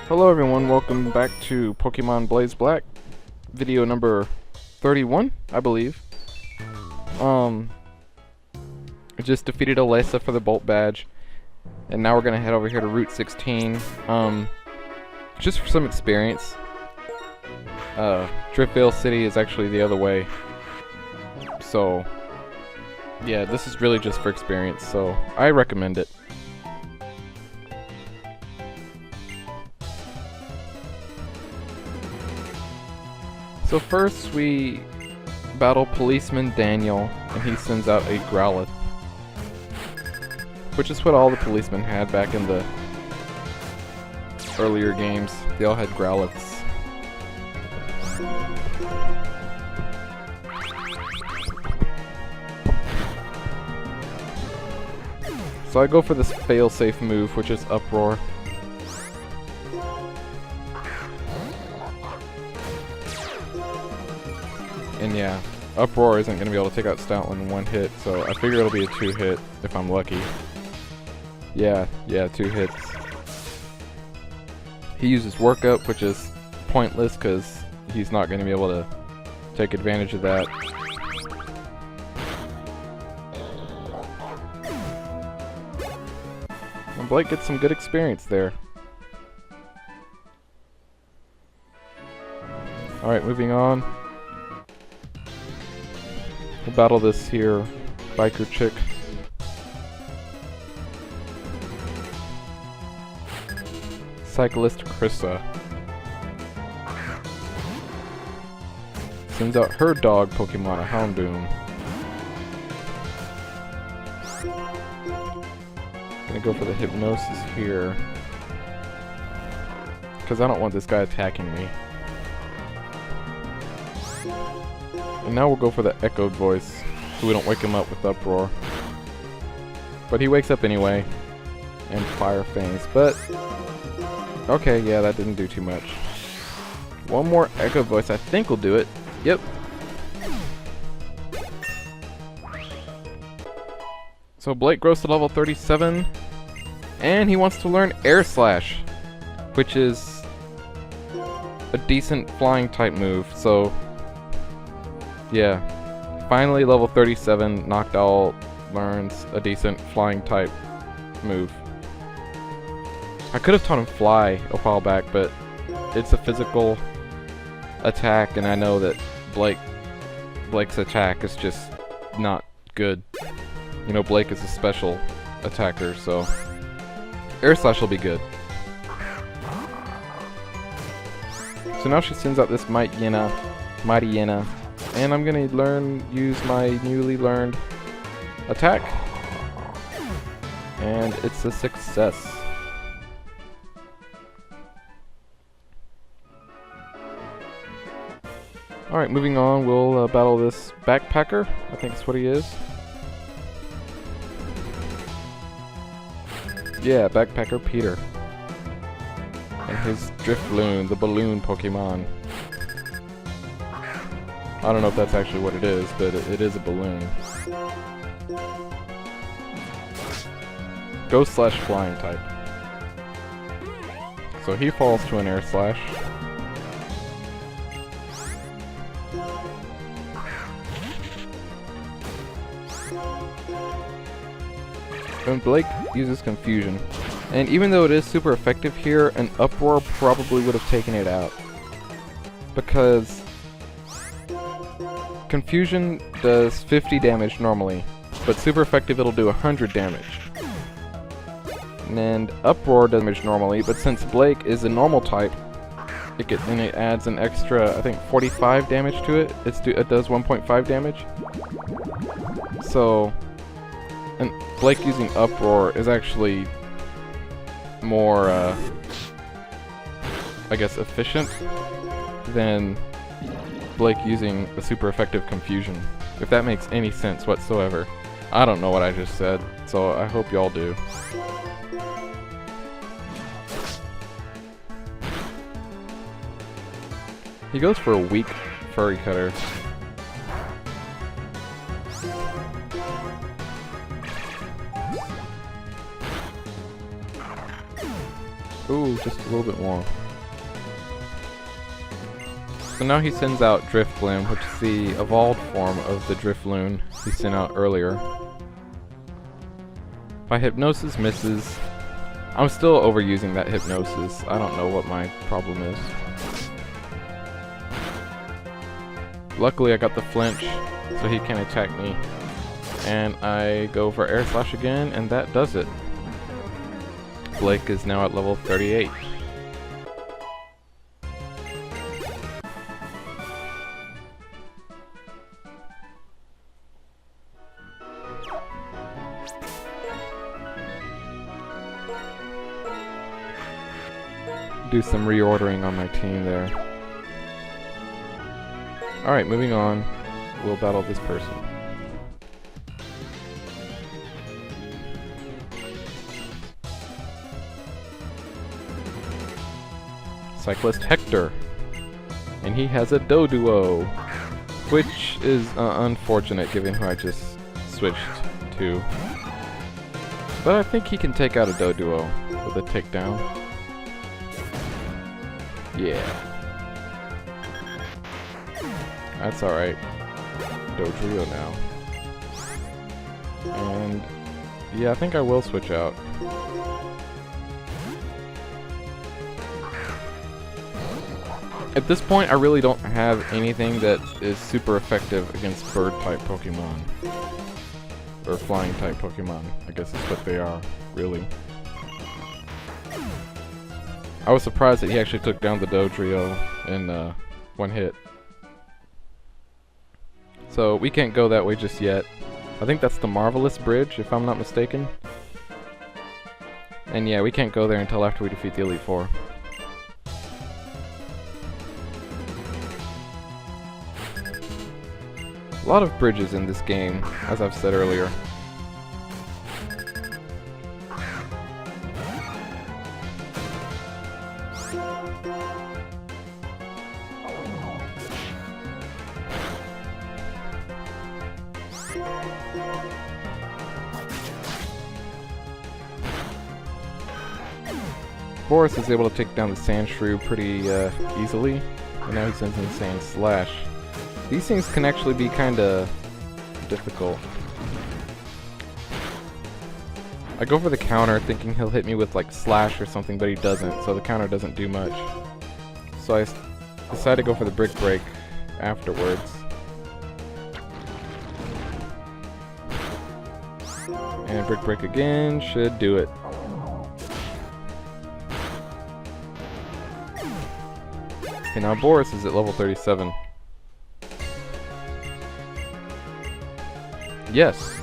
Hello everyone, welcome back to Pokemon BlazeBlack, video number 31, I believe. I just defeated Elesa for the Bolt Badge, and now we're gonna head over here to Route 16, just for some experience. Driftvale City is actually the other way, so yeah, this is really just for experience, so I recommend it. So first we battle Policeman Daniel, and he sends out a Growlithe, which is what all the policemen had back in the earlier games. They all had Growlithes. So I go for this fail-safe move, which is Uproar. And yeah, Uproar isn't going to be able to take out Stoutland in one hit, so I figure it'll be a 2-hit if I'm lucky. Yeah, 2 hits. He uses Work Up, which is pointless because he's not going to be able to take advantage of that. And Blake gets some good experience there. Alright, moving on. We'll battle this here biker chick. Cyclist Krissa sends out her dog Pokemon, a Houndoom. Gonna go for the Hypnosis here, because I don't want this guy attacking me. And now we'll go for the echoed voice, so we don't wake him up with Uproar. But he wakes up anyway, and Fire Fangs, but okay, yeah, that didn't do too much. One more echo voice, I think will do it. Yep. So Blake grows to level 37, and he wants to learn Air Slash, which is a decent flying type move, so yeah, finally level 37, Noctowl learns a decent flying type move. I could have taught him Fly a while back, but it's a physical attack, and I know that Blake's attack is just not good. You know, Blake is a special attacker, so Air Slash will be good. So now she sends out this Mighty Yenna. And I'm gonna use my newly learned attack. And it's a success. Alright, moving on, we'll battle this Backpacker. I think that's what he is. Yeah, Backpacker Peter. And his Drifloon, the balloon Pokemon. I don't know if that's actually what it is, but it is a balloon. Ghost Slash Flying type. So he falls to an Air Slash. And Blake uses Confusion. And even though it is super effective here, an Uproar probably would have taken it out. Because Confusion does 50 damage normally, but super effective it'll do 100 damage. And Uproar does damage normally, but since Blake is a normal type, it adds an extra, I think, 45 damage to it. It does 1.5 damage. So, and Blake using Uproar is actually more, I guess, efficient than Blake using a super effective Confusion, if that makes any sense whatsoever. I don't know what I just said, so I hope y'all do. He goes for a weak Furry Cutter. Ooh, just a little bit more. So now he sends out Drifblim, which is the evolved form of the Drifloon he sent out earlier. My Hypnosis misses. I'm still overusing that Hypnosis. I don't know what my problem is. Luckily I got the flinch, so he can't attack me. And I go for Air Slash again, and that does it. Blake is now at level 38. Do some reordering on my team there. Alright, moving on. We'll battle this person. Cyclist Hector. And he has a Doduo, which is unfortunate given who I just switched to. But I think he can take out a Doduo with a takedown. Yeah. That's alright. Dodrio now. And yeah, I think I will switch out. At this point, I really don't have anything that is super effective against bird-type Pokemon. Or flying-type Pokemon, I guess is what they are, really. I was surprised that he actually took down the Dodrio in one hit. So we can't go that way just yet. I think that's the Marvelous Bridge, if I'm not mistaken. And yeah, we can't go there until after we defeat the Elite Four. A lot of bridges in this game, as I've said earlier. Boris is able to take down the Sandshrew pretty easily, and now he sends in Sand Slash. These things can actually be kinda difficult. I go for the counter thinking he'll hit me with like Slash or something, but he doesn't, so the counter doesn't do much. So I decide to go for the Brick Break afterwards. And Brick Break again should do it. Okay, now Boris is at level 37. Yes,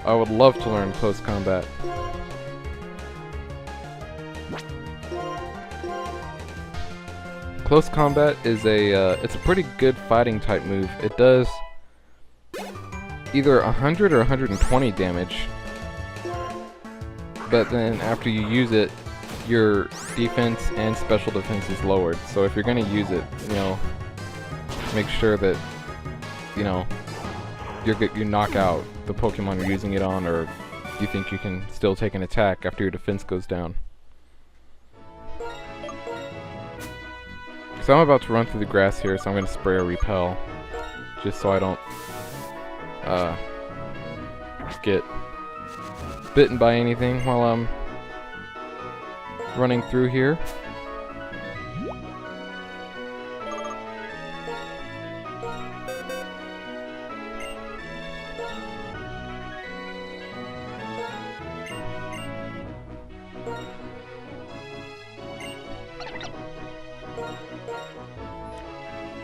I would love to learn Close Combat. Close Combat is it's a pretty good fighting type move. It does either 100 or 120 damage, but then after you use it, your defense and special defense is lowered. So if you're gonna use it, you know, make sure that, you know, you knock out the Pokemon you're using it on, or you think you can still take an attack after your defense goes down. So I'm about to run through the grass here, so I'm gonna spray a Repel, just so I don't get bitten by anything while I'm running through here.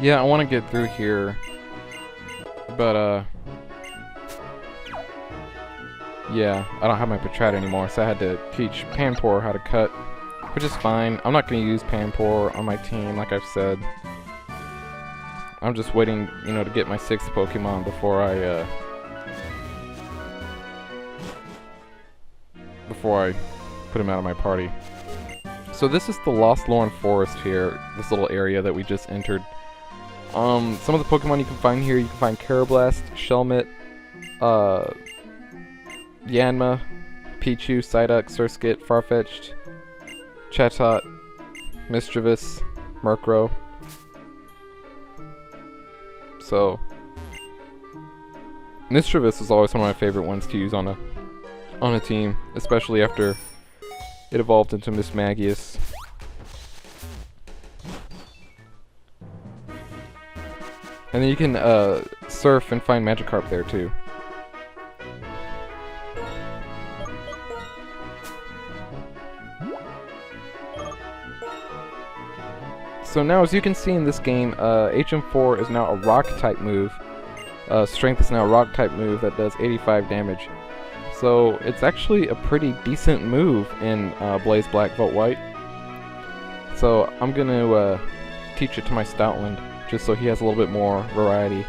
Yeah, I want to get through here, but yeah, I don't have my Patrat anymore, so I had to teach Panpour how to cut, which is fine. I'm not going to use Panpour on my team, like I've said. I'm just waiting, you know, to get my 6th Pokemon before I put him out of my party. So this is the Lost Lorn Forest here, this little area that we just entered. Some of the Pokemon you can find here, you can find Karrablast, Shelmet, Yanma, Pichu, Psyduck, Surskit, Farfetch'd, Chatot, Mischievous, Murkrow. So Mischievous is always one of my favorite ones to use on a team, especially after it evolved into Mismagius. And then you can surf and find Magikarp there too. So now, as you can see in this game, HM4 is now a rock type move. Strength is now a rock type move that does 85 damage. So it's actually a pretty decent move in BlazeBlack Volt White. So I'm going to teach it to my Stoutland, just so he has a little bit more variety.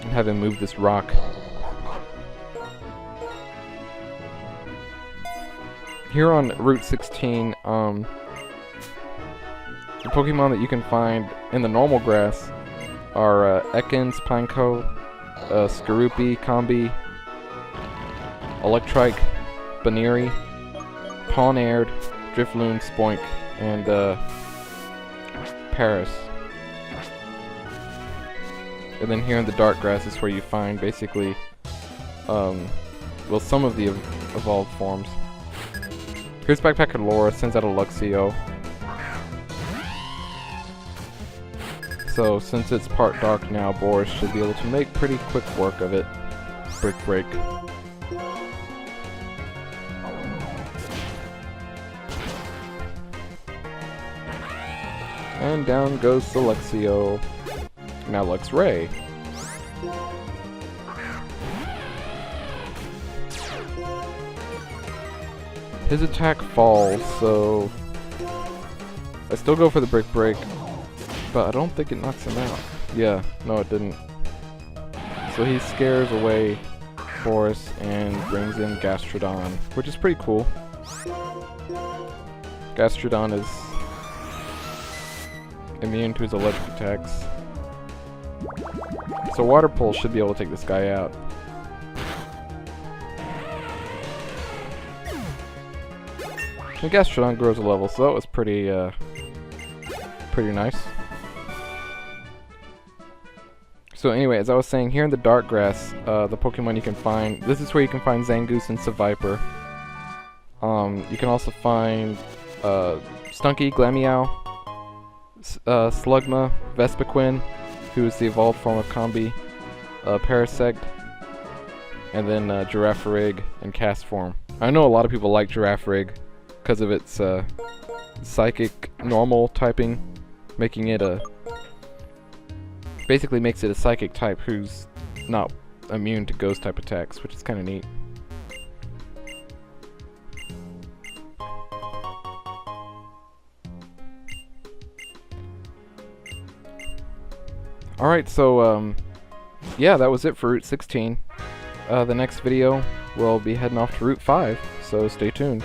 And have him move this rock. Here on Route 16, the Pokemon that you can find in the normal grass are Ekans, Pineco, Skorupi, Combi, Electrike, Baneri, Pawnaird, Drifloon, Spoink, and Paris. And then here in the dark grass is where you find basically, well, some of the evolved forms. Here's Backpacker Laura, sends out a Luxio. So since it's part dark now, Boris should be able to make pretty quick work of it. Brick Break. And down goes the Luxio. Now Luxray. His attack falls, so I still go for the Brick Break, but I don't think it knocks him out. Yeah, no it didn't. So he scares away Boris and brings in Gastrodon, which is pretty cool. Gastrodon is immune to his electric attacks. So Water Pulse should be able to take this guy out. And Gastrodon grows a level, so that was pretty nice. So anyway, as I was saying, here in the dark grass, the Pokemon you can find, this is where you can find Zangoose and Seviper. You can also find Stunky, Glameow, Slugma, Vespiquen, who is the evolved form of Combi, Parasect, and then Girafarig and Castform. I know a lot of people like Girafarig because of its psychic normal typing, making it basically makes it a psychic type who's not immune to ghost type attacks, which is kind of neat. Alright, so yeah, that was it for Route 16. The next video we'll be heading off to Route 5, so stay tuned.